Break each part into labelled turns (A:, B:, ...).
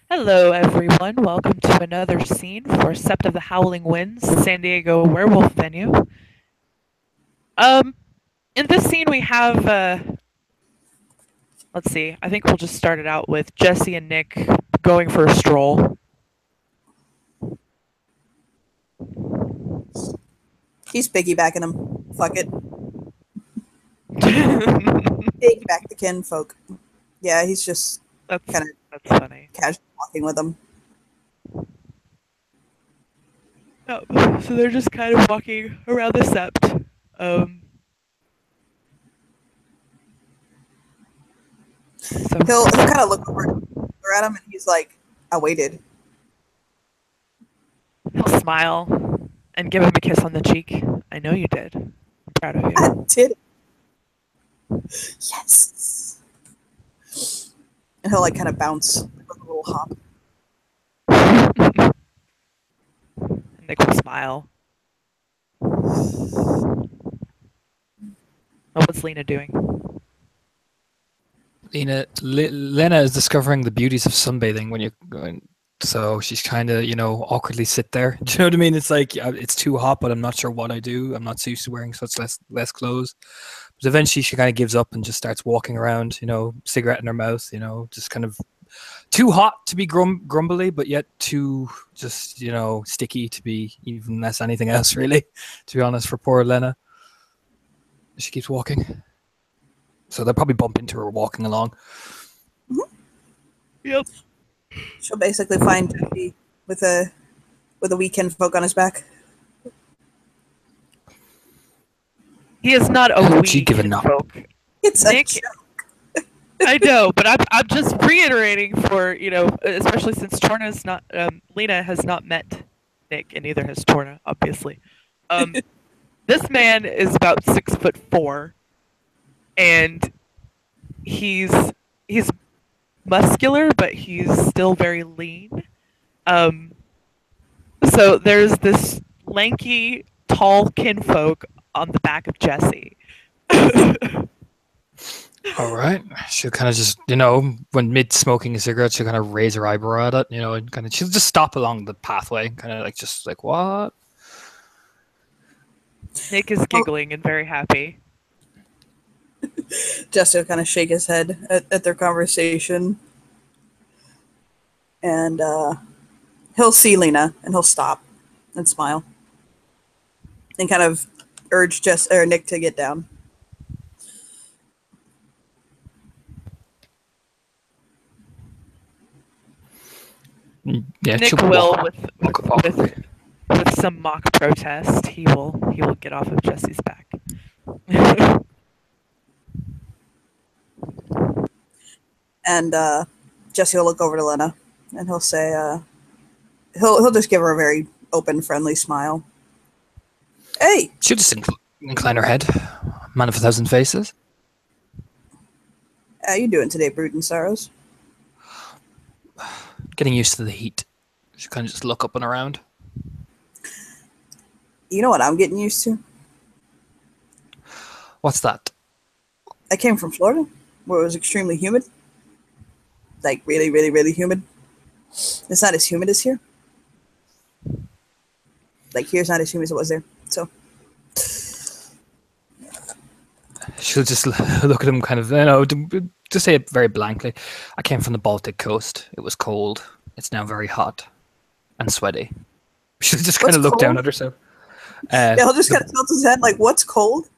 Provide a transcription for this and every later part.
A: Hello, everyone. Welcome to another scene for Sept of the Howling Winds, San Diego werewolf venue. Um, in this scene, we have, let's see, I think we'll just start it out with Jesse and Nik going for a stroll.
B: He's piggybacking him. Fuck it.
A: that's
B: Piggyback the kinfolk. Yeah, he's just kind of
A: that's funny.
B: casually walking with them.
A: So they're just kind of walking around the Sept. Um, so
B: He'll kind of look over at him and he's like, I waited.
A: he'll smile and give him a kiss on the cheek. I know you did. I'm proud of
B: I
A: you.
B: did it. Yes. And he'll like kind of bounce with a little hop.
A: Nik will smile. Oh, what's Lena doing?
C: Lena is discovering the beauties of sunbathing when you're going. So she's kind of, awkwardly sit there. Do you know what I mean? It's like it's too hot, but I'm not sure what I do. I'm not so used to wearing such less clothes. But eventually, she kind of gives up and just starts walking around. Cigarette in her mouth. Just kind of too hot to be grumbly, but yet too just sticky to be even less anything else. Really, to be honest, for poor Lena, she keeps walking. So they'll probably bump into her walking along.
B: Mm-hmm.
A: Yep.
B: She'll basically find Jesse with a weekend folk on his back.
A: He is not a weak
C: given up.
A: folk.
B: It's
A: Nik,
B: a joke.
A: I know, but I'm just reiterating for especially since Torna's not Lena has not met Nik, and neither has Torna, obviously. This man is about 6'4", and he's muscular, but he's still very lean. So there's this lanky, tall kinfolk on the back of Jesse.
C: All right. She'll kind of just, when mid smoking a cigarette, she'll kind of raise her eyebrow at it, and kind of she'll just stop along the pathway, kind of like just like what?
A: Nik is giggling and very happy.
B: Jesse will kind of shake his head at their conversation. And he'll see Lena and he'll stop and smile. And kind of urge Nik to get down.
C: Yeah,
A: Nik will with some mock protest. He will get off of Jesse's back.
B: And Jesse will look over to Lena and he'll say, he'll just give her a very open, friendly smile. Hey!
C: She'll just incline her head. Man of a thousand faces.
B: How you doing today, Brood and Sorrows?
C: Getting used to the heat. She'll kind of just look up and around.
B: You know what I'm getting used to?
C: What's that?
B: I came from Florida, where it was extremely humid. Like, really, really, really humid. It's not as humid as here. Like, here's not as humid as it was there. So
C: she'll just look at him kind of, just say it very blankly. I came from the Baltic coast. It was cold. It's now very hot and sweaty. She'll just kind of look down at herself.
B: Yeah, he'll just kind of tilt his head like, what's cold?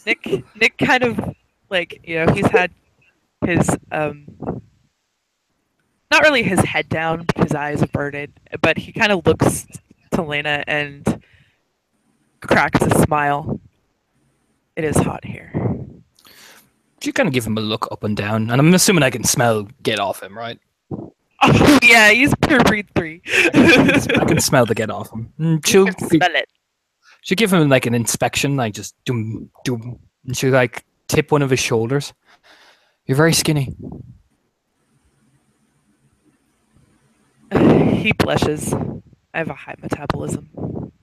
A: Nik kind of like, he's had his not really his head down because his eyes averted, but he kind of looks to Lena and cracks a smile. It is hot here.
C: You kind of give him a look up and down, and I'm assuming I can smell get off him, right?
A: Oh yeah, he's pure breed 3.
C: I can smell the get off him.
A: She'll smell it.
C: She'll give him like an inspection, like just doom doom, and she'll like tip one of his shoulders. You're very skinny.
A: He blushes. I have a high metabolism,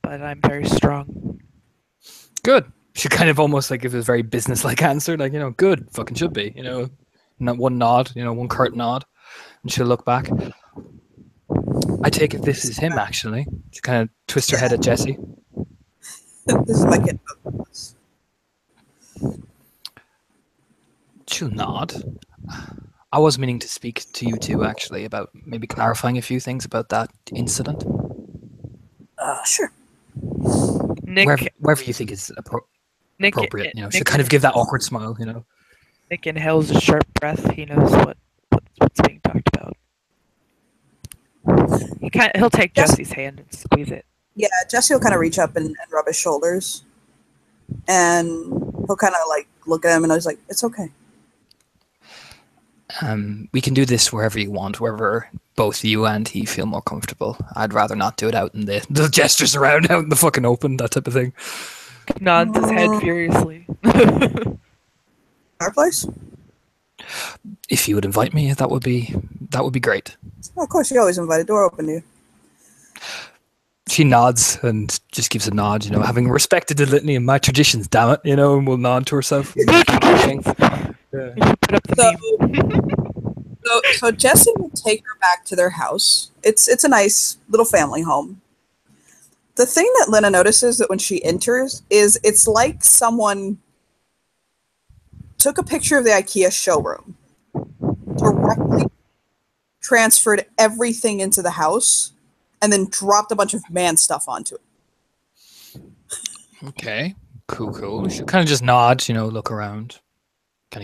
A: but I'm very strong.
C: Good. She kind of almost like gives a very business-like answer, like, good, fucking should be, not one nod, one curt nod, and she'll look back. I take it this is him, actually. She kind of twists her head at Jesse.
B: This is my kid.
C: She'll nod. I was meaning to speak to you two, actually, about maybe clarifying a few things about that incident.
B: Sure.
A: Nick,
C: Wherever you think is
A: Nick,
C: appropriate, you know, she'll
A: Nick,
C: kind of give that awkward smile, you know.
A: Nick inhales a sharp breath. He knows what's being talked about. He'll take Jesse's hand and squeeze it.
B: Yeah, Jesse will kind of reach up and rub his shoulders, and he'll kind of like look at him, and I was like, "It's okay."
C: We can do this wherever you want, wherever both you and he feel more comfortable. I'd rather not do it out in the gestures around out in the fucking open, that type of thing.
A: Nods his head furiously.
B: Our place?
C: If you would invite me, that would be great.
B: Oh, of course, you always invite a door open to you.
C: She nods and just gives a nod, you know, having respected the litany of my traditions, damn it, you know, and will nod to herself.
B: So Jesse will take her back to their house. It's a nice little family home. The thing that Lena notices that when she enters is it's like someone took a picture of the IKEA showroom, directly transferred everything into the house, and then dropped a bunch of man stuff onto it.
C: Okay, cool. She kind of just nods, you know, look around.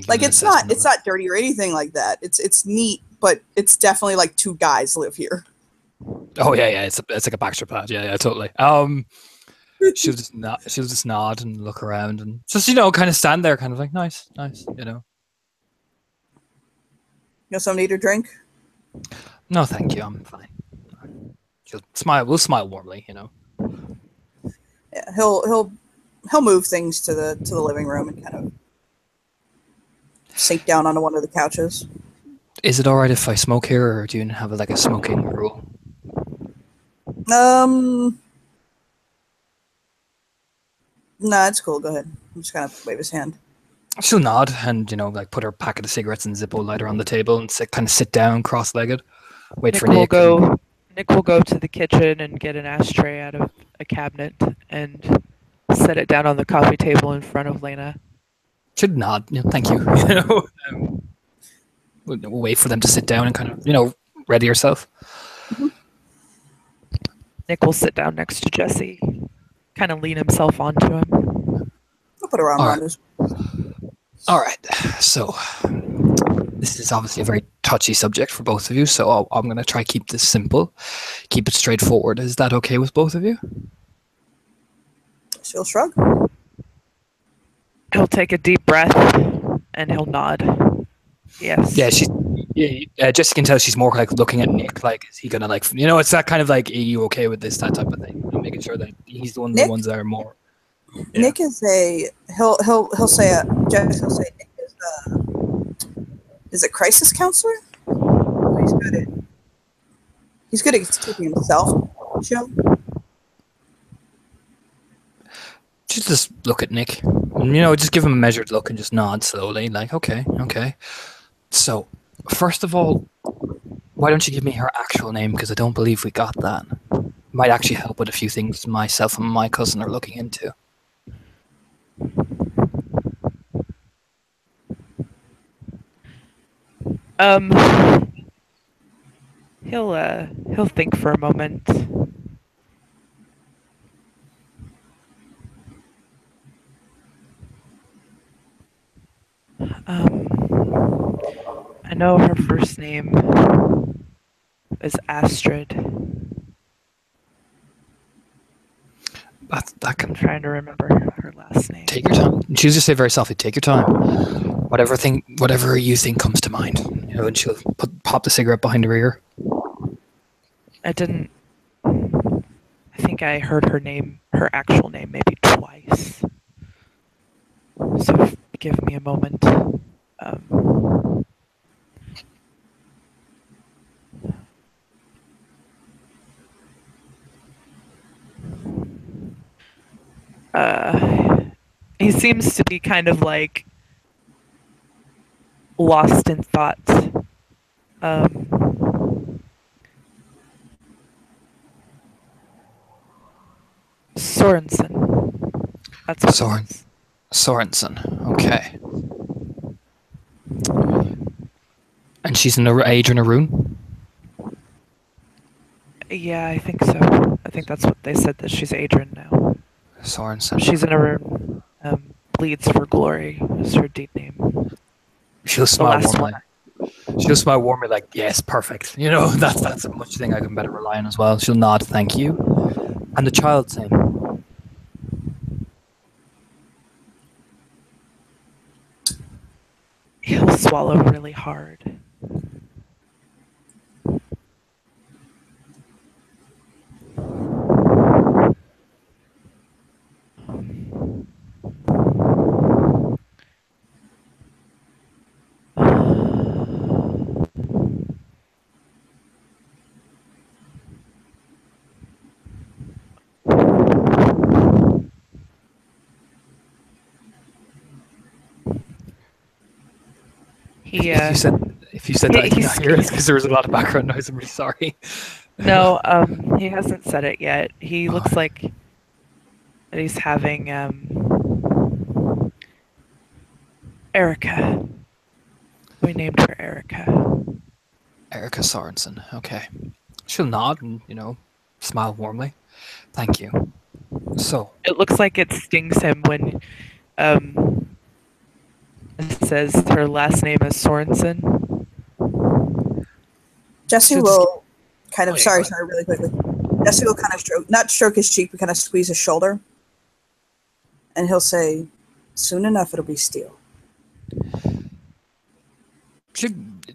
B: Like it's not dirty or anything like that. It's neat, but it's definitely like two guys live here.
C: Oh yeah, it's like a backstrap pad. Yeah, totally. She'll just nod and look around and just, you know, kind of stand there, kind of like nice, you know.
B: You know, something to eat or drink?
C: No, thank you. I'm fine. She'll smile. We'll smile warmly, you know.
B: Yeah, he'll move things to the living room and kind of sink down onto one of the couches.
C: Is it all right if I smoke here, or do you have like a smoking rule?
B: Nah, it's cool. Go ahead. I'm just kind of wave his hand.
C: She'll nod and, you know, like put her packet of cigarettes and Zippo lighter on the table and sit down cross-legged. Wait for Nick.
A: Nick will go to the kitchen and get an ashtray out of a cabinet and set it down on the coffee table in front of Lena.
C: Should nod. You know, thank you. You know, we'll wait for them to sit down and kind of, you know, ready yourself.
B: Mm-hmm.
A: Nick will sit down next to Jesse, kind of lean himself onto him.
B: I'll put her arm around his.
C: All right. So this is obviously a very touchy subject for both of you, so I'm going to try keep this simple, keep it straightforward. Is that okay with both of you?
B: She'll shrug.
A: He'll take a deep breath and he'll nod. Yes.
C: Yeah, Jesse can tell she's more like looking at Nick, like, is he gonna, like, you know, it's that kind of like, are you okay with this, that type of thing, you know, making sure that he's the ones that are more. Yeah.
B: Nick is he'll say Jesse will say Nick is a crisis counselor. He's good at keeping himself chill.
C: Just look at Nick, and, you know, just give him a measured look and just nod slowly, like, okay. So, first of all, why don't you give me her actual name, because I don't believe we got that. Might actually help with a few things myself and my cousin are looking into.
A: He'll think for a moment. I know her first name is Astrid. I'm trying to remember her last name.
C: Take your time. She'll just say very softly, take your time. Whatever you think comes to mind. You know, and she'll pop the cigarette behind her ear.
A: I think I heard her actual name maybe twice. So give me a moment. He seems to be kind of like lost in thought. Sorensen. That's what
C: Soren
A: it is.
C: Sorensen. Okay. And she's in Adrian Arun?
A: Yeah, I think so. I think that's what they said, that she's Adrian now.
C: Sorensen.
A: She's in a room. Bleeds for Glory is her deed name.
C: She'll
A: The
C: smile
A: last one.
C: warmly. She'll smile warmly, like, yes, perfect. You know, that's a much thing I can better rely on as well. She'll nod, thank you. And the child's name.
A: He'll swallow really hard. He
C: If you said that, I did not hear it
A: he's
C: because there was a lot of background noise. I'm really sorry.
A: no, he hasn't said it yet. He
C: Oh,
A: looks like that he's having Erica. We named her Erica.
C: Erica Sorensen. Okay. She'll nod and, smile warmly. Thank you. So,
A: It looks like it stings him when it says her last name is Sorensen.
B: Jesse
C: she'll just.
B: will kind
C: Oh,
B: of,
C: yeah, go
B: sorry,
C: ahead.
B: really quickly. Jesse will kind of not stroke his cheek, but kind of squeeze his shoulder. And he'll say, soon enough, it'll be steel.
C: She'll,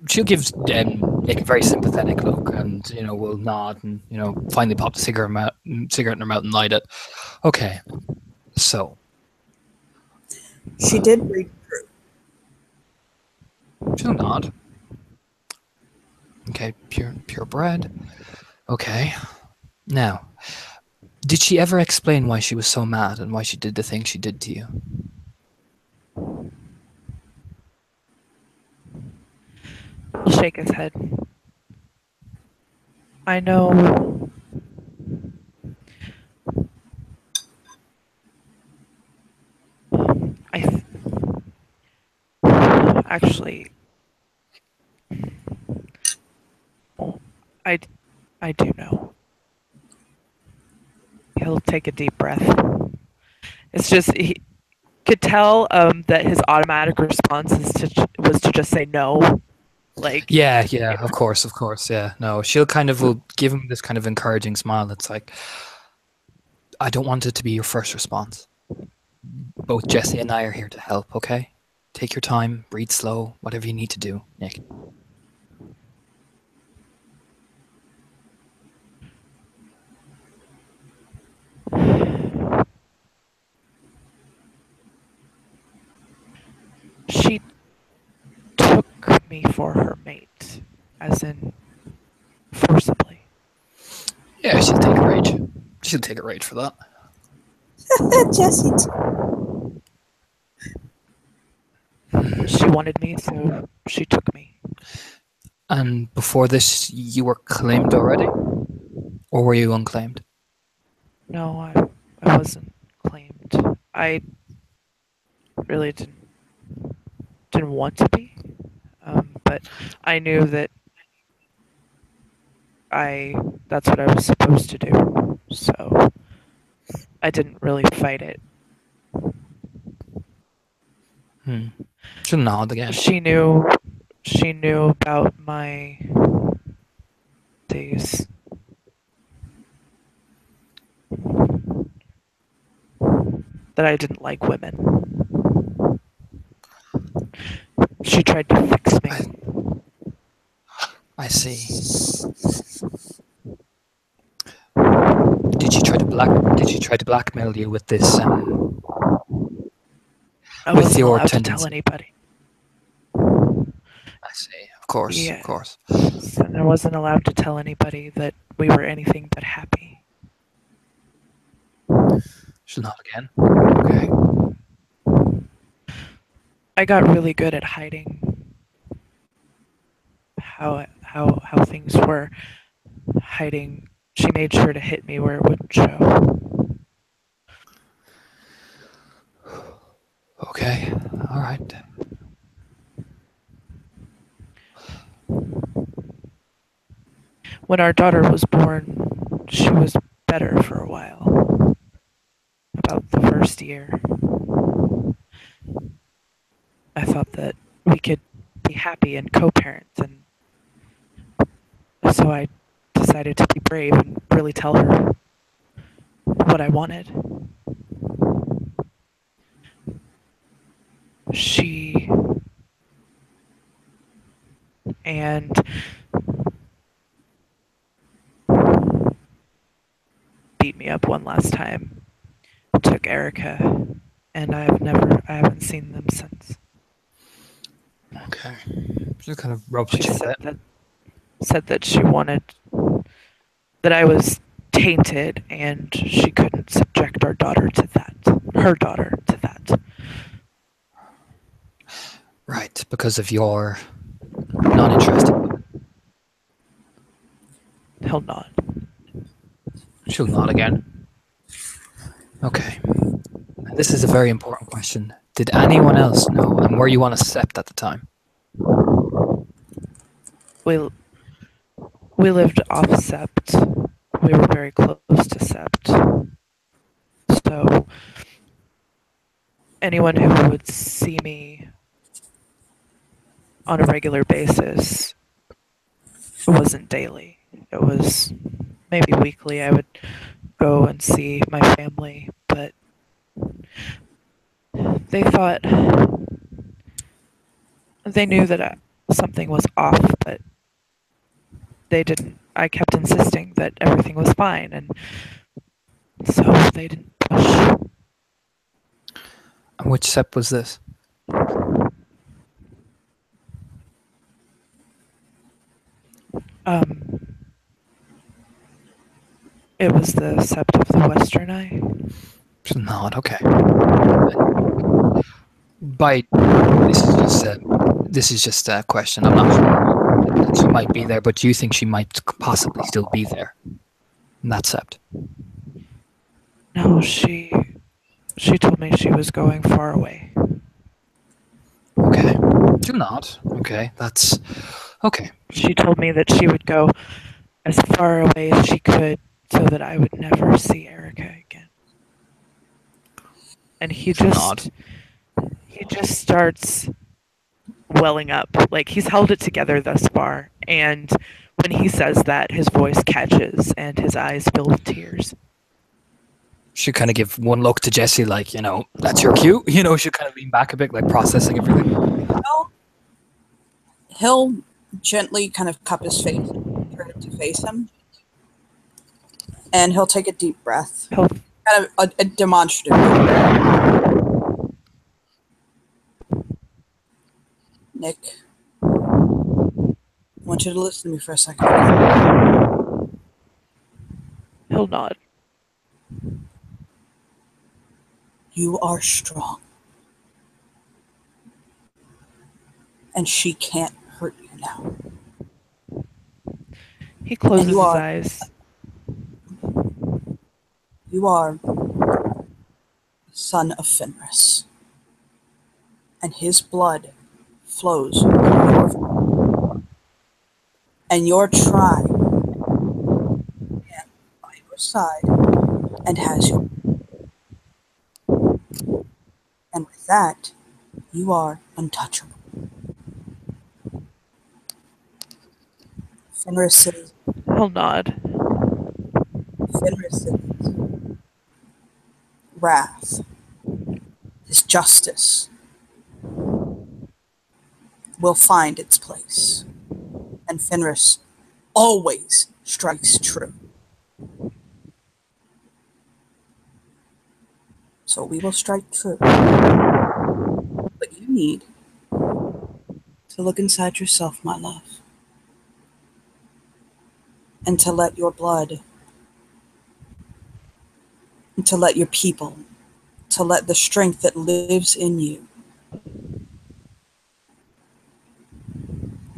C: she'll give Nick a very sympathetic look and, will nod and, finally pop the cigarette in her mouth and light it. Okay. So,
B: She did read through.
C: she'll nod. Okay, purebred. Okay. Now, did she ever explain why she was so mad and why she did the thing she did to you?
A: He'll shake his head. I know. I th- actually, well, I do know. He'll take a deep breath. It's just he could tell that his automatic response was to just say no. Like,
C: Yeah, of course, yeah. No, she'll kind of will give him this kind of encouraging smile that's like, I don't want it to be your first response. Both Jesse and I are here to help, okay? Take your time, breathe slow, whatever you need to do, Nick.
A: she took me for her mate, as in forcibly.
C: Yeah, she'll take a rage. She'll take a rage for that.
B: Jesse,
A: She wanted me, so she took me.
C: And before this, you were claimed already? Or were you unclaimed?
A: No, I wasn't claimed. I really didn't want to be, but I knew that I that's what I was supposed to do. So I didn't really fight it.
C: She'll nod again.
A: She knew about my days. That I didn't like women. She tried to fix me.
C: I see. Did she try to blackmail you with this
A: I
C: with
A: wasn't
C: your
A: allowed to tell
C: tendency?
A: anybody.
C: I see. Of course, of
A: Yeah.
C: course.
A: And I wasn't allowed to tell anybody that we were anything but happy.
C: She'll nod again. Okay.
A: I got really good at hiding how things were. Hiding. She made sure to hit me where it wouldn't show.
C: Okay. All right.
A: When our daughter was born, she was better for a while. About the first year, I thought that we could be happy and co-parent, and so I decided to be brave and really tell her what I wanted. She and beat me up one last time, took Erica, and I haven't seen them since.
C: Okay. Just kind of rub the
A: She
C: chin a bit.
A: said that she wanted that I was tainted and she couldn't subject our daughter to that. Her daughter to that.
C: Right, because of your non-interest.
A: He'll nod.
C: She'll nod again. Okay. This is a very important question. Did anyone else know, and were you on a sept at the time?
A: We we lived off Sept. We were very close to Sept. So anyone who would see me on a regular basis wasn't daily. It was maybe weekly. I would go and see my family, but they thought they knew that something was off, but they didn't. I kept insisting that everything was fine, and so they didn't push.
C: And which sept was this?
A: Um, it was the sept of the Western Eye.
C: She'll nod. Okay. By this is just a question. I'm not sure that she might be there, but do you think she might possibly still be there in that sept?
A: No, she told me she was going far away.
C: Okay. Do not. Okay. That's okay.
A: She told me that she would go as far away as she could so that I would never see Erica again. And
C: Nod.
A: he just starts welling up. Like he's held it together thus far, and when he says that, his voice catches and his eyes fill with tears.
C: She'll kind of give one look to Jesse, like, that's your cue. She'll kind of lean back a bit, like processing everything.
B: Well, he'll gently kind of cup his face, turn to face him, and he'll take a deep breath.
A: He'll
B: Kind of a demonstrative. Nick, I want you to listen to me for a second.
A: he'll nod.
B: You are strong. And she can't hurt you now.
A: He closes his
B: are-
A: eyes.
B: You are the son of Fenris. And his blood flows through your veins. And your tribe is by your side and has you. And with that, you are untouchable. Fenris City.
A: He'll nod.
B: Fenris City's wrath, his justice, will find its place. And Fenris always strikes true. So we will strike true. But you need to look inside yourself, my love. And to let your blood, and to let your people, to let the strength that lives in you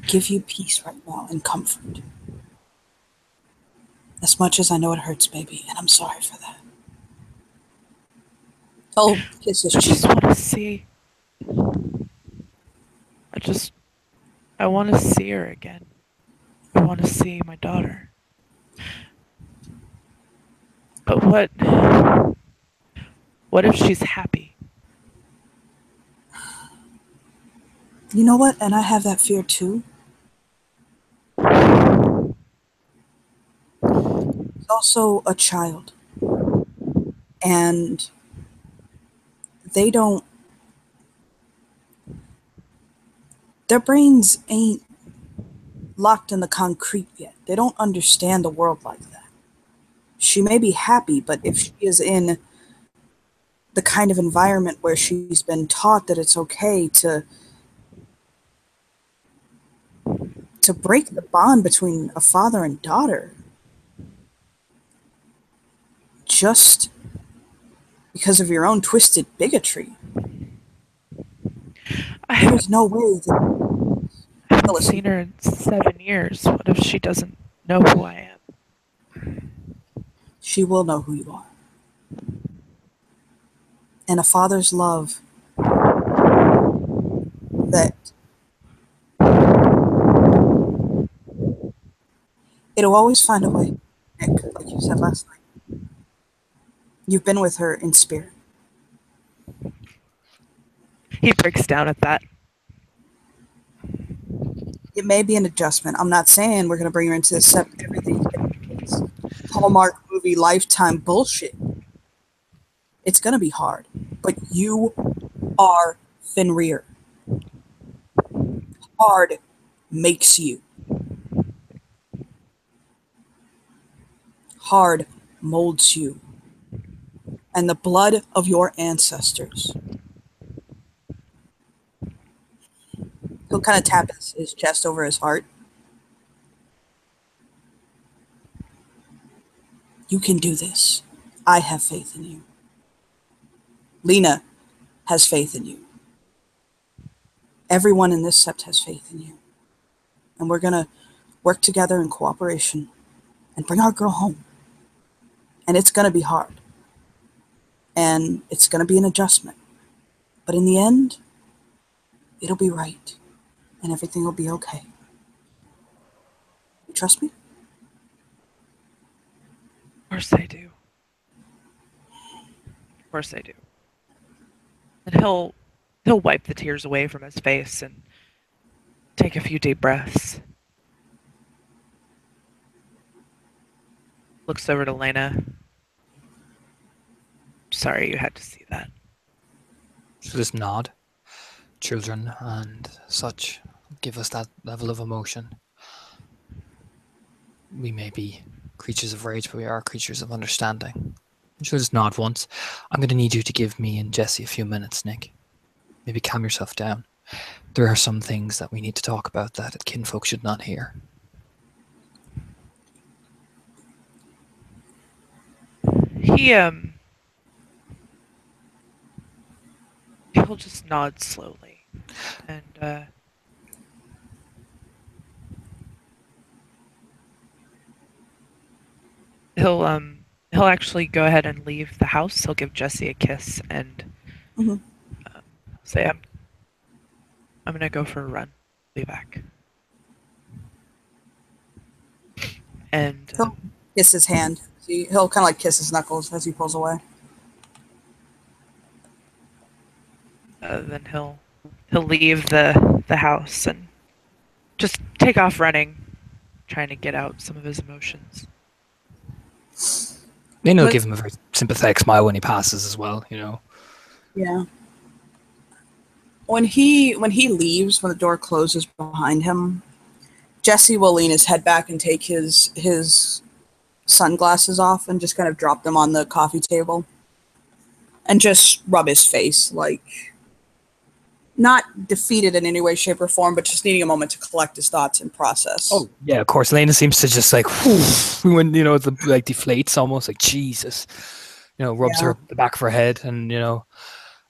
B: give you peace right now and comfort. As much as I know it hurts, baby, and I'm sorry for that. Oh, kiss his
A: I
B: cheek.
A: just want to see I just, I want to see her again. I want to see my daughter. But what if she's happy?
B: You know what? And I have that fear too. She's also a child. And they don't, their brains ain't locked in the concrete yet. They don't understand the world like that. She may be happy, but if she is in the kind of environment where she's been taught that it's okay to break the bond between a father and daughter just because of your own twisted bigotry,
A: I
B: there
A: haven't,
B: is no way that
A: I haven't
B: listen,
A: seen her in 7 years. What if she doesn't know who I am?
B: she will know who you are. And a father's love that it'll always find a way, Nick, like you said last night. You've been with her in spirit.
A: He breaks down at that.
B: It may be an adjustment. I'm not saying we're going to bring her into this everything's going to be this Hallmark movie lifetime bullshit. It's going to be hard. But you are Fenrir. Hard makes you. Hard molds you. And the blood of your ancestors. He'll kind of tap his chest over his heart. You can do this. I have faith in you. Lena has faith in you. Everyone in this sept has faith in you. And we're going to work together in cooperation and bring our girl home. And it's going to be hard. And it's going to be an adjustment. But in the end, it'll be right. And everything will be okay. You trust me?
A: Of course I do. Of course I do. And he'll wipe the tears away from his face and take a few deep breaths. Looks over to Lena. Sorry you had to see that.
C: So just nod. Children and such give us that level of emotion. We may be creatures of rage, but we are creatures of understanding. She'll just nod once. I'm going to need you to give me and Jesse a few minutes, Nick. Maybe calm yourself down. There are some things that we need to talk about that kinfolk should not hear.
A: He he'll just nod slowly and he'll actually go ahead and leave the house. He'll give Jesse a kiss and
B: Mm-hmm.
A: say I'm gonna go for a run. Be back. And
B: He'll kiss his hand. He'll kind of like kiss his knuckles as he pulls away.
A: then he'll leave the house and just take off running, trying to get out some of his emotions.
C: Lena will
B: But-
C: give him a very sympathetic smile when he passes as well, you know.
B: Yeah. When he leaves, when the door closes behind him, Jesse will lean his head back and take his sunglasses off and just kind of drop them on the coffee table and just rub his face, like not defeated in any way, shape, or form, but just needing a moment to collect his thoughts and process.
C: Oh, yeah, of course. Lena seems to just like, when, you know, it like deflates almost, like, Jesus. You know, rubs her the back of her head and, you know,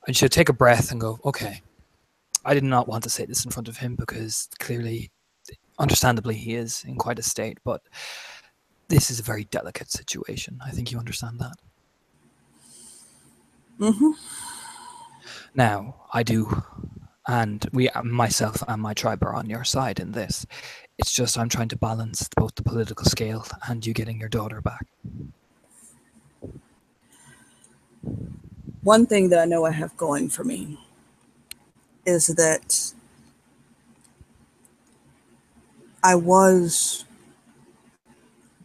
C: and she'll take a breath and go, okay, I did not want to say this in front of him because clearly, understandably, he is in quite a state, but this is a very delicate situation. I think you understand that.
B: Mm-hmm.
C: Now, I do, and myself and my tribe are on your side in this. It's just I'm trying to balance both the political scale and you getting your daughter back.
B: One thing that I know I have going for me is that I was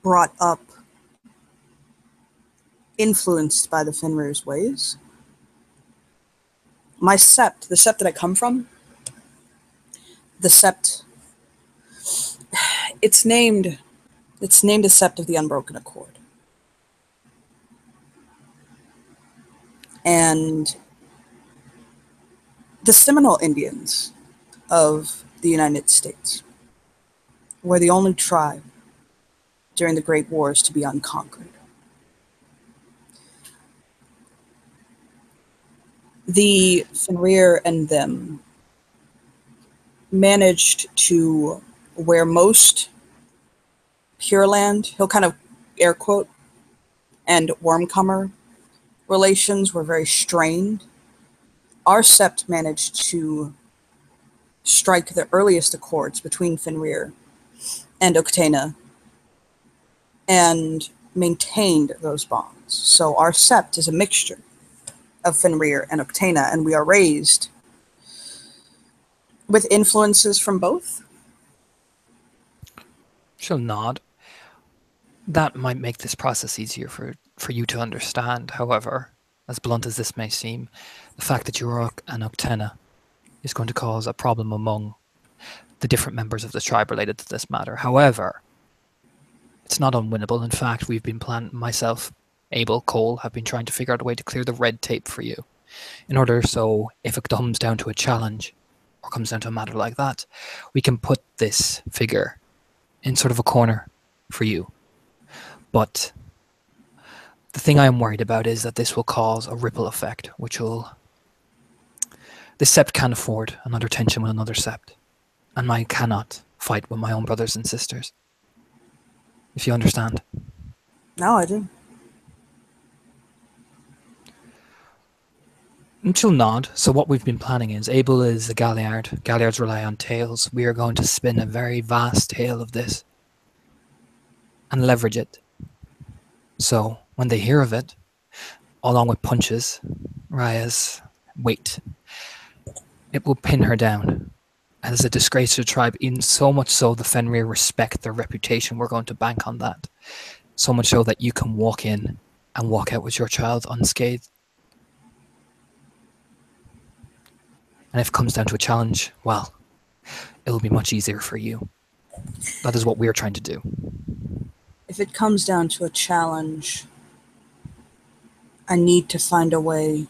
B: brought up influenced by the Fenrir's ways. My sept, the sept that I come from, the sept, it's named a sept of the unbroken accord. And the Seminole Indians of the United States were the only tribe during the Great Wars to be unconquered. The Fenrir and them managed to, where most Pure Land, he'll kind of air quote, and Wormcomer relations were very strained. Our sept managed to strike the earliest accords between Fenrir and Octana and maintained those bonds. So our sept is a mixture of Fenrir and Octana, and we are raised with influences from both.
C: She'll nod. That might make this process easier for you to understand. However, as blunt as this may seem, the fact that you're an Octana is going to cause a problem among the different members of the tribe related to this matter. However, it's not unwinnable. In fact, we've been myself, Abel, Cole, have been trying to figure out a way to clear the red tape for you. In order so if it comes down to a challenge or comes down to a matter like that, we can put this figure in sort of a corner for you. But the thing I am worried about is that this will cause a ripple effect, which will... This sept can't afford another tension with another sept. And I cannot fight with my own brothers and sisters. If you understand.
B: No, I do.
C: And she'll nod. So what we've been planning is, Abel is a Galliard. Galliards rely on tales. We are going to spin a very vast tale of this. And leverage it. So when they hear of it, along with punches, Raya's weight, it will pin her down as a disgrace to the tribe, in so much so the Fenrir respect their reputation. We're going to bank on that. So much so that you can walk in and walk out with your child unscathed. And if it comes down to a challenge, well, it'll be much easier for you. That is what we're trying to do.
B: If it comes down to a challenge, I need to find a way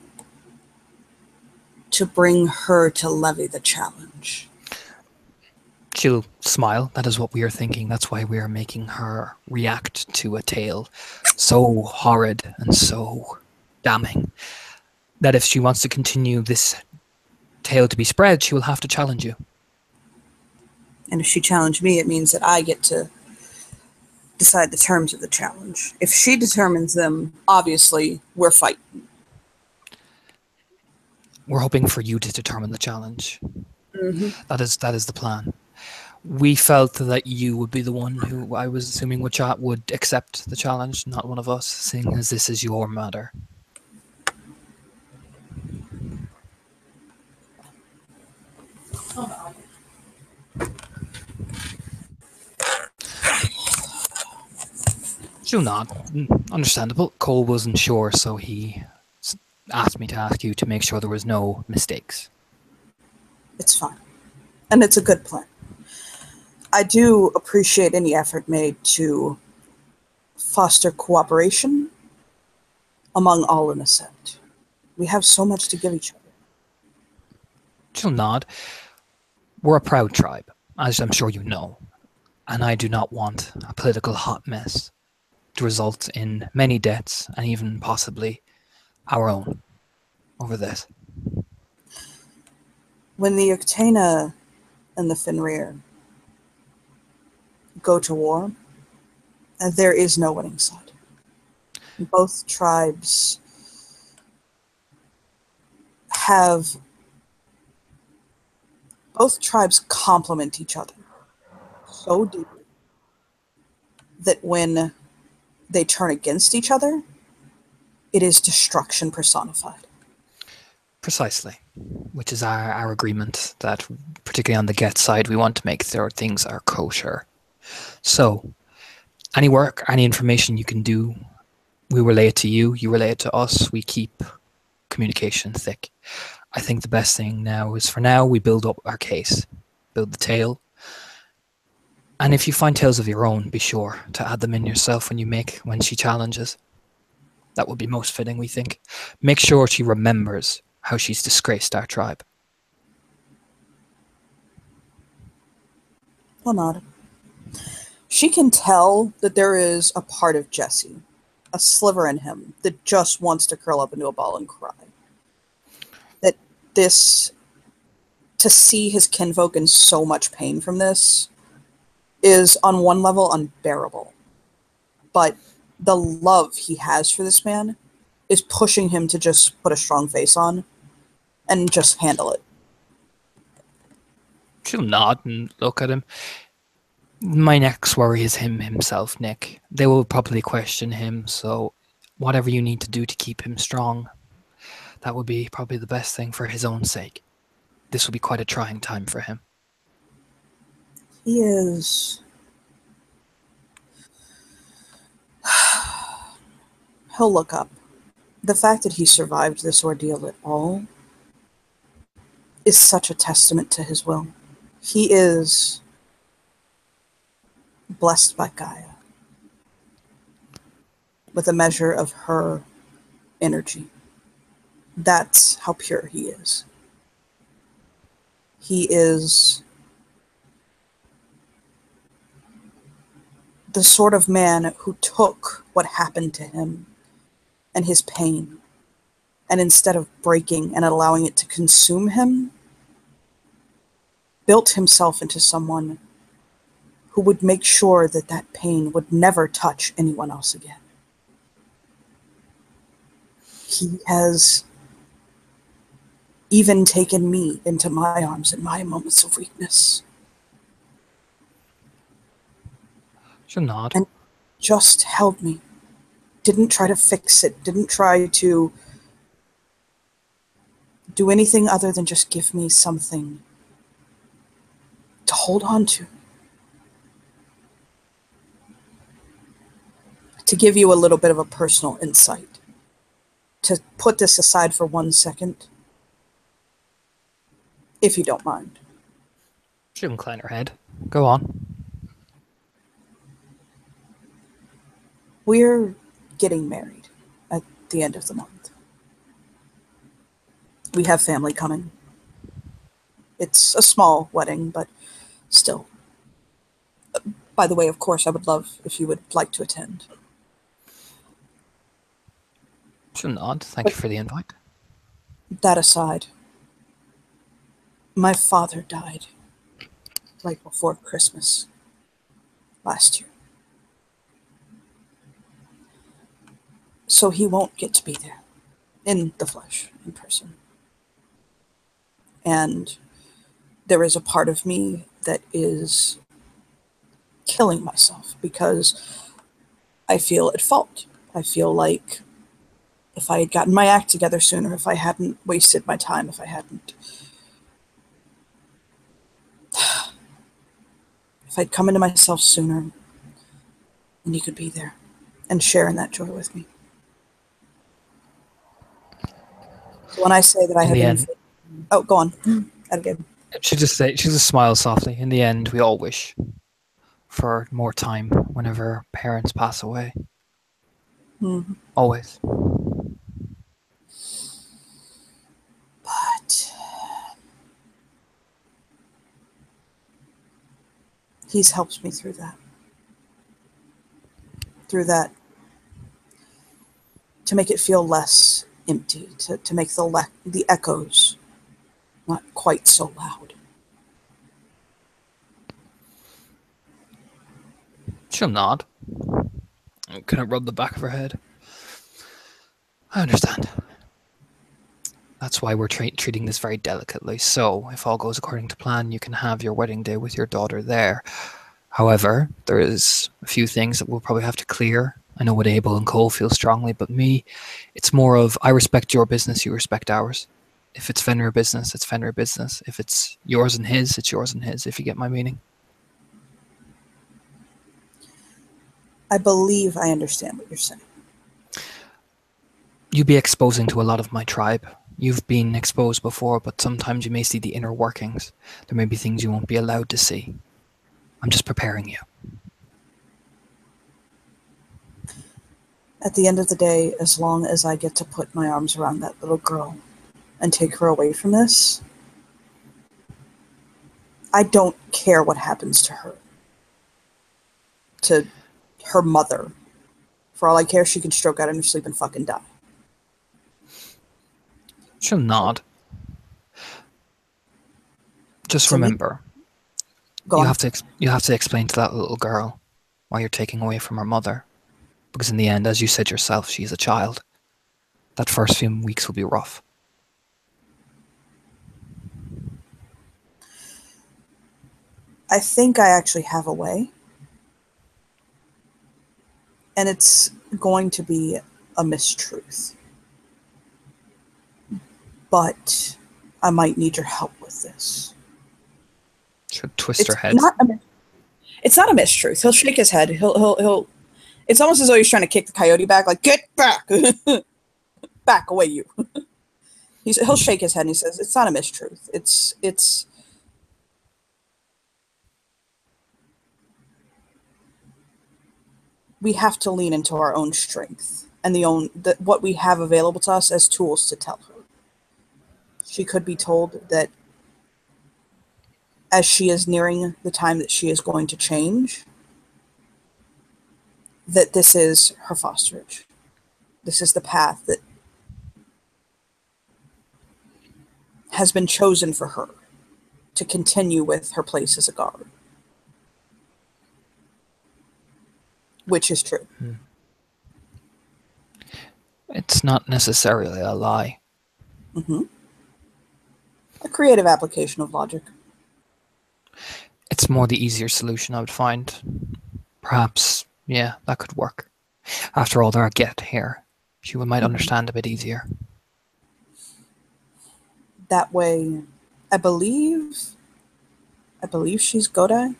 B: to bring her to levy the challenge.
C: She'll smile. That is what we are thinking. That's why we are making her react to a tale so horrid and so damning that if she wants to continue this tale to be spread, she will have to challenge you.
B: And if she challenged me, it means that I get to decide the terms of the challenge. If she determines them, obviously, we're fighting.
C: We're hoping for you to determine the challenge.
B: Mm-hmm.
C: That is the plan. We felt that you would be the one who I was assuming would accept the challenge, not one of us, seeing as this is your matter. She'll nod. Understandable. Cole wasn't sure, so he asked me to ask you to make sure there was no mistakes.
B: It's fine. And it's a good plan. I do appreciate any effort made to foster cooperation among all in a sept. We have so much to give each other.
C: She'll nod. We're a proud tribe, as I'm sure you know, and I do not want a political hot mess to result in many deaths and even possibly our own over this.
B: When the Octana and the Fenrir go to war, there is no winning side. Both tribes have both tribes complement each other so deeply that when they turn against each other, it is destruction personified.
C: Precisely, which is our agreement that, particularly on the Get side, we want to make sure things are kosher. So, any work, any information you can do, we relay it to you, you relay it to us, we keep communication thick. I think the best thing now is for now we build up our case, build the tale. And if you find tales of your own, be sure to add them in yourself when she challenges. That would be most fitting, we think. Make sure she remembers how she's disgraced our tribe.
B: Well, not. She can tell that there is a part of Jesse, a sliver in him, that just wants to curl up into a ball and cry. That this, to see his kinfolk in so much pain from this, is on one level unbearable. But the love he has for this man is pushing him to just put a strong face on and just handle it.
C: She'll nod and look at him. My next worry is himself, Nik. They will probably question him, so whatever you need to do to keep him strong, that would be probably the best thing for his own sake. This will be quite a trying time for him.
B: He is... He'll look up. The fact that he survived this ordeal at all is such a testament to his will. He is blessed by Gaia with a measure of her energy. That's how pure he is. He is the sort of man who took what happened to him and his pain, and instead of breaking and allowing it to consume him, built himself into someone who would make sure that that pain would never touch anyone else again. He has even taken me into my arms in my moments of weakness.
C: She'll nod.
B: And just held me. Didn't try to fix it. Didn't try to do anything other than just give me something to hold on to. To give you a little bit of a personal insight, to put this aside for 1 second, if you don't mind.
C: She'll incline her head. Go on.
B: We're getting married at the end of the month. We have family coming. It's a small wedding, but still. By the way, of course, I would love if you would like to attend.
C: She'll nod. Thank you for the invite.
B: That aside, my father died right before Christmas last year. So he won't get to be there in the flesh, in person. And there is a part of me that is killing myself because I feel at fault. I feel like if I had gotten my act together sooner, if I hadn't wasted my time, if I'd come into myself sooner, and you could be there and sharing that joy with me. So when I say that I
C: In
B: have
C: the
B: been...
C: end,
B: Oh, go on. That again.
C: she'll just smile softly. In the end, we all wish for more time whenever parents pass away.
B: Mm-hmm.
C: Always.
B: But he's helped me through that. To make it feel less empty, to make the echoes not quite so loud.
C: She'll nod. And kind of rub the back of her head. I understand. That's why we're treating this very delicately. So, if all goes according to plan, you can have your wedding day with your daughter there. However, there is a few things that we'll probably have to clear. I know what Abel and Cole feel strongly, but me, it's more of I respect your business, you respect ours. If it's Fenrir business, it's Fenrir business. If it's yours and his, it's yours and his, if you get my meaning.
B: I believe I understand what you're saying.
C: You'd be exposing to a lot of my tribe. You've been exposed before, but sometimes you may see the inner workings. There may be things you won't be allowed to see. I'm just preparing you.
B: At the end of the day, as long as I get to put my arms around that little girl and take her away from this, I don't care what happens to her. To her mother. For all I care, she can stroke out in her sleep and fucking die.
C: She'll nod. Just
B: To me?
C: remember,
B: Go on.
C: you have to explain to that little girl why you're taking away from her mother. Because in the end, as you said yourself, she's a child. That first few weeks will be rough.
B: I think I actually have a way. And it's going to be a mistruth. But I might need your help with this.
C: She'll twist her head.
B: It's not a mistruth. He'll shake his head. He'll it's almost as though he's trying to kick the coyote back, like, get back! Back away, you. He'll shake his head and he says, it's not a mistruth. It's we have to lean into our own strength and what we have available to us as tools to tell her. She could be told that as she is nearing the time that she is going to change, that this is her fosterage. This is the path that has been chosen for her to continue with her place as a guard. Which is true.
C: It's not necessarily a lie.
B: Mm-hmm. A creative application of logic.
C: It's more the easier solution, I would find. Perhaps, yeah, that could work. After all, there are get here. She might understand a bit easier.
B: That way, I believe she's Godai.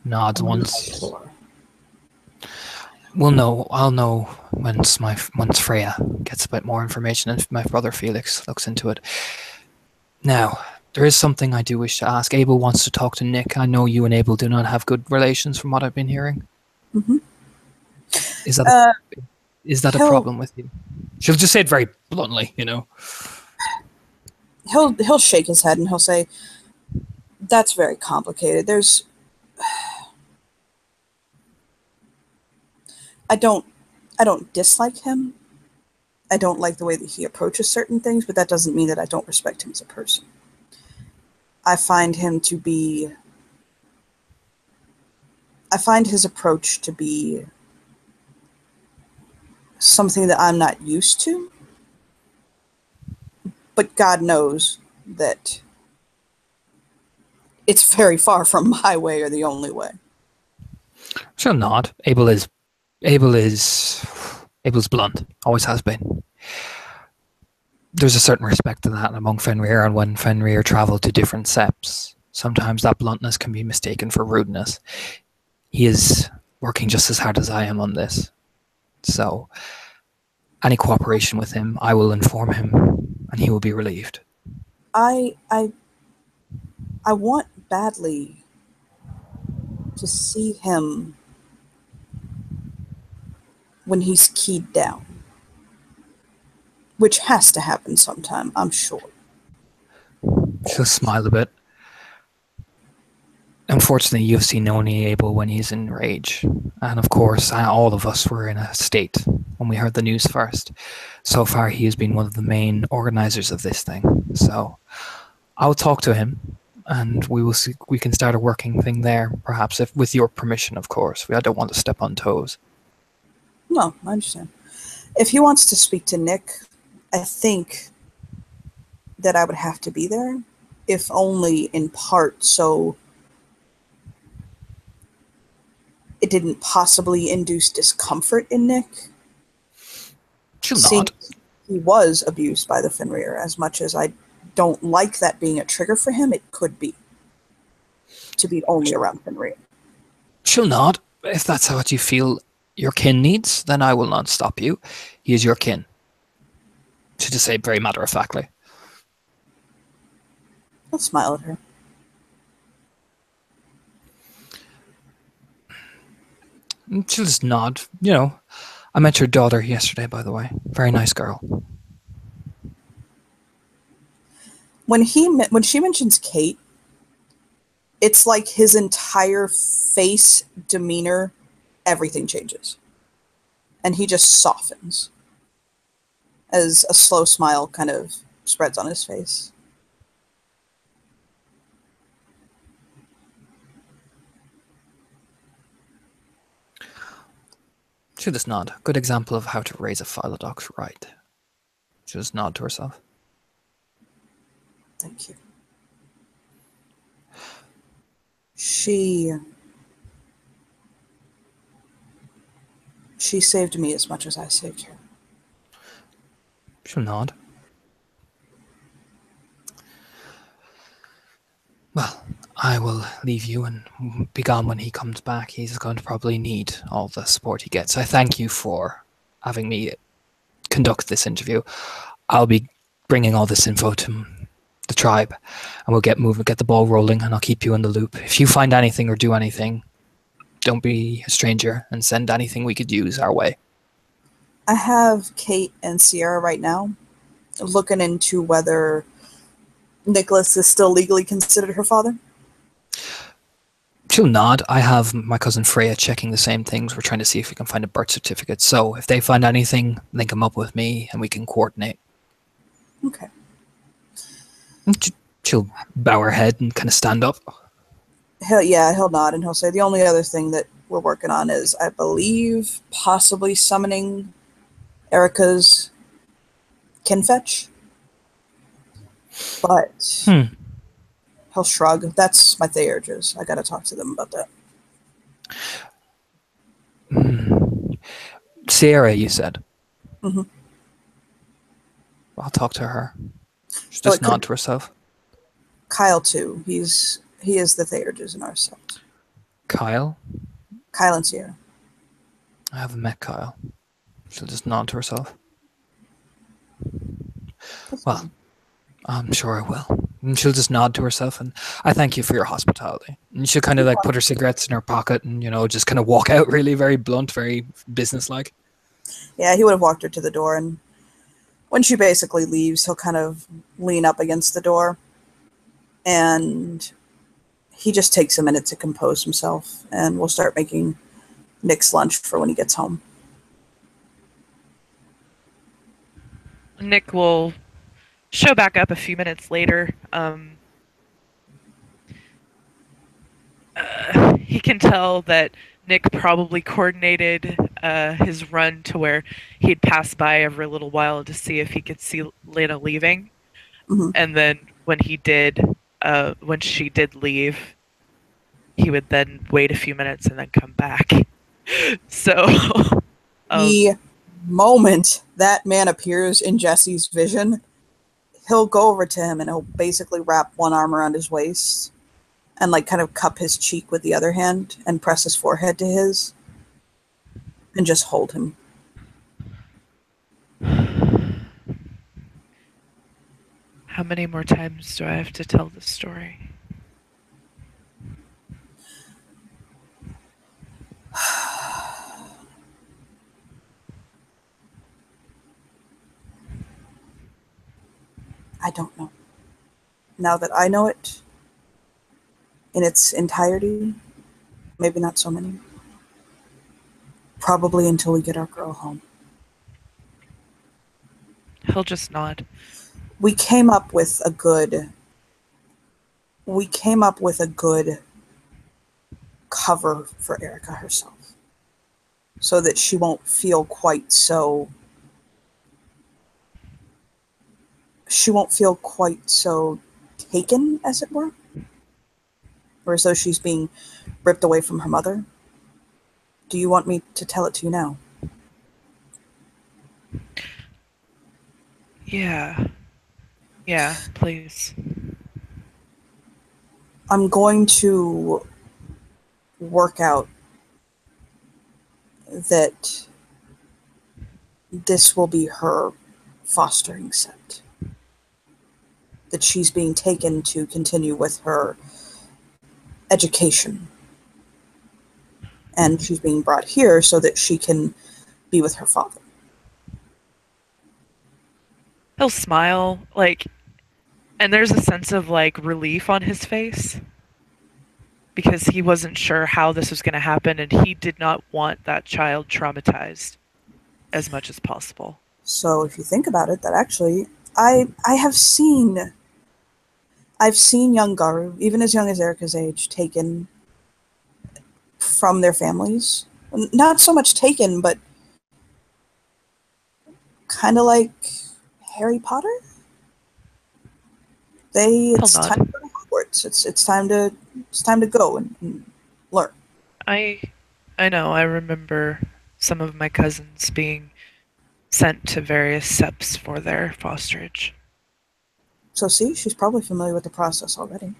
C: Nods once. We'll know. I'll know once Freya gets a bit more information and my brother Felix looks into it. Now, there is something I do wish to ask. Abel wants to talk to Nik. I know you and Abel do not have good relations from what I've been hearing.
B: Mm-hmm.
C: Is that a problem with you? She'll just say it very bluntly, you know.
B: He'll shake his head and he'll say, that's very complicated. I don't dislike him. I don't like the way that he approaches certain things, but that doesn't mean that I don't respect him as a person. I find his approach to be something that I'm not used to. But God knows that it's very far from my way or the only way.
C: She'll nod. Abel's blunt. Always has been. There's a certain respect to that among Fenrir, and when Fenrir travel to different septs, sometimes that bluntness can be mistaken for rudeness. He is working just as hard as I am on this. So, any cooperation with him, I will inform him, and he will be relieved.
B: I want badly to see him when he's keyed down. Which has to happen sometime, I'm sure.
C: She'll smile a bit. Unfortunately, you've seen only Abel when he's in rage. And of course, all of us were in a state when we heard the news first. So far, he has been one of the main organizers of this thing. So, I'll talk to him, and we will see. We can start a working thing there, perhaps, if with your permission, of course. I don't want to step on toes.
B: No, I understand. If he wants to speak to Nik, I think that I would have to be there, if only in part so it didn't possibly induce discomfort in Nik.
C: She'll
B: Seeing
C: not.
B: he was abused by the Fenrir, as much as I don't like that being a trigger for him, it could be to be only around Fenrir.
C: She'll not. If that's what you feel your kin needs, then I will not stop you. He is your kin. To just say very matter of factly.
B: I'll smile at her.
C: And she'll just nod. You know, I met your daughter yesterday, by the way. Very nice girl.
B: When she mentions Kate, it's like his entire face, demeanor, everything changes. And he just softens as a slow smile kind of spreads on his face.
C: She'll just nod. Good example of how to raise a Philodox right. She'll just nod to herself.
B: Thank you. She saved me as much as I saved her.
C: She'll nod. Well, I will leave you and be gone when he comes back. He's going to probably need all the support he gets. I thank you for having me conduct this interview. I'll be bringing all this info to the tribe, and we'll get moving, get the ball rolling, and I'll keep you in the loop. If you find anything or do anything, don't be a stranger and send anything we could use our way.
B: I have Kate and Sierra right now looking into whether Nicholas is still legally considered her father.
C: She'll nod. I have my cousin Freya checking the same things. We're trying to see if we can find a birth certificate. So if they find anything, link them up with me and we can coordinate.
B: Okay.
C: She'll bow her head and kind of stand up.
B: He'll nod and he'll say, the only other thing that we're working on is, I believe, possibly summoning Erica's kinfetch. But he'll shrug. That's my Theurges. I gotta talk to them about that.
C: Sierra, you said?
B: Mm-hmm.
C: I'll talk to her. She'll just nod to herself.
B: Kyle, too. He is the Theurges in our set.
C: Kyle?
B: Kyle and Sierra.
C: I haven't met Kyle. She'll just nod to herself. Well, I'm sure I will. And she'll just nod to herself, and I thank you for your hospitality. And she'll kind of like put her cigarettes in her pocket and, just kind of walk out really very blunt, very businesslike.
B: Yeah, he would have walked her to the door, and when she basically leaves, he'll kind of lean up against the door, and he just takes a minute to compose himself, and we'll start making Nik's lunch for when he gets home.
A: Nik will show back up a few minutes later. He can tell that Nik probably coordinated his run to where he'd pass by every little while to see if he could see Lena leaving.
B: Mm-hmm.
A: And then when she did leave, he would then wait a few minutes and then come back. So
B: the moment that man appears in Jesse's vision, he'll go over to him and he'll basically wrap one arm around his waist and like kind of cup his cheek with the other hand and press his forehead to his and just hold him.
A: How many more times do I have to tell this story?
B: I don't know. Now that I know it in its entirety, maybe not so many. Probably until we get our girl home.
A: He'll just nod.
B: We came up with a good cover for Erica herself, so that she won't feel quite so she won't feel quite so taken, as it were, or as though she's being ripped away from her mother. Do you want me to tell it to you now?
A: Yeah. Yeah, please.
B: I'm going to work out that this will be her fostering set. That she's being taken to continue with her education. And she's being brought here so that she can be with her father.
A: He'll smile, like, and there's a sense of, like, relief on his face because he wasn't sure how this was going to happen and he did not want that child traumatized as much as possible.
B: So if you think about it, that actually, I've seen young Garu, even as young as Erica's age, taken from their families. Not so much taken, but kind of like Harry Potter.
A: He'll
B: It's time to
A: nod.
B: go to Hogwarts. It's time to go and learn.
A: I I know, I remember some of my cousins being sent to various SEPs for their fosterage.
B: So see, she's probably familiar with the process already.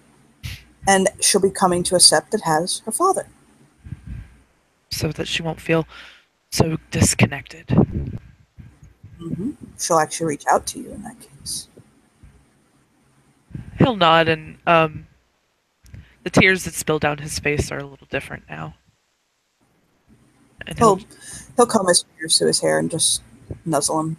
B: And she'll be coming to a sept that has her father.
A: So that she won't feel so disconnected.
B: She'll actually reach out to you in that case.
A: He'll nod and the tears that spill down his face are a little different now. And
B: He'll comb his fingers through his hair and just nuzzle him.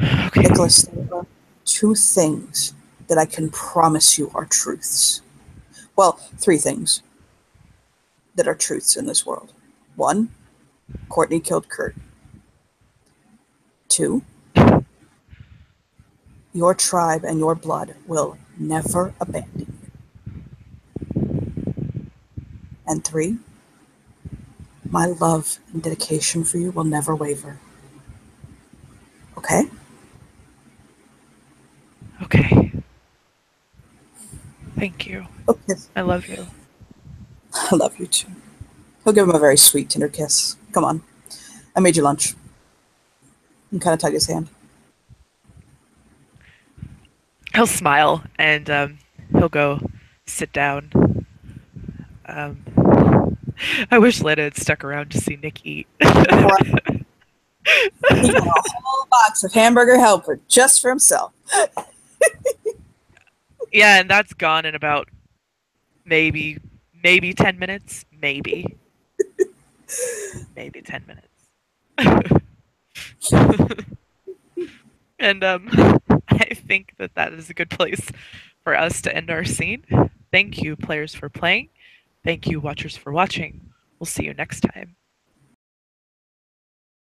A: okay.
B: Nicholas, there are two things that I can promise you are truths. Well, three things that are truths in this world. One, Courtney killed Kurt. Two, your tribe and your blood will never abandon you. And three, my love and dedication for you will never waver. Okay?
A: Okay. Thank you.
B: Okay.
A: I love you.
B: I love you too. He'll give him a very sweet, tender kiss. Come on. I made you lunch. And kind of tug his hand.
A: He'll smile and he'll go sit down. Um, I wish Lena had stuck around to see Nik eat.
B: Right. He got a whole box of hamburger helper just for himself.
A: Yeah, and that's gone in about maybe 10 minutes. Maybe 10 minutes. And I think that that is a good place for us to end our scene. Thank you, players, for playing. Thank you, watchers, for watching. We'll see you next time.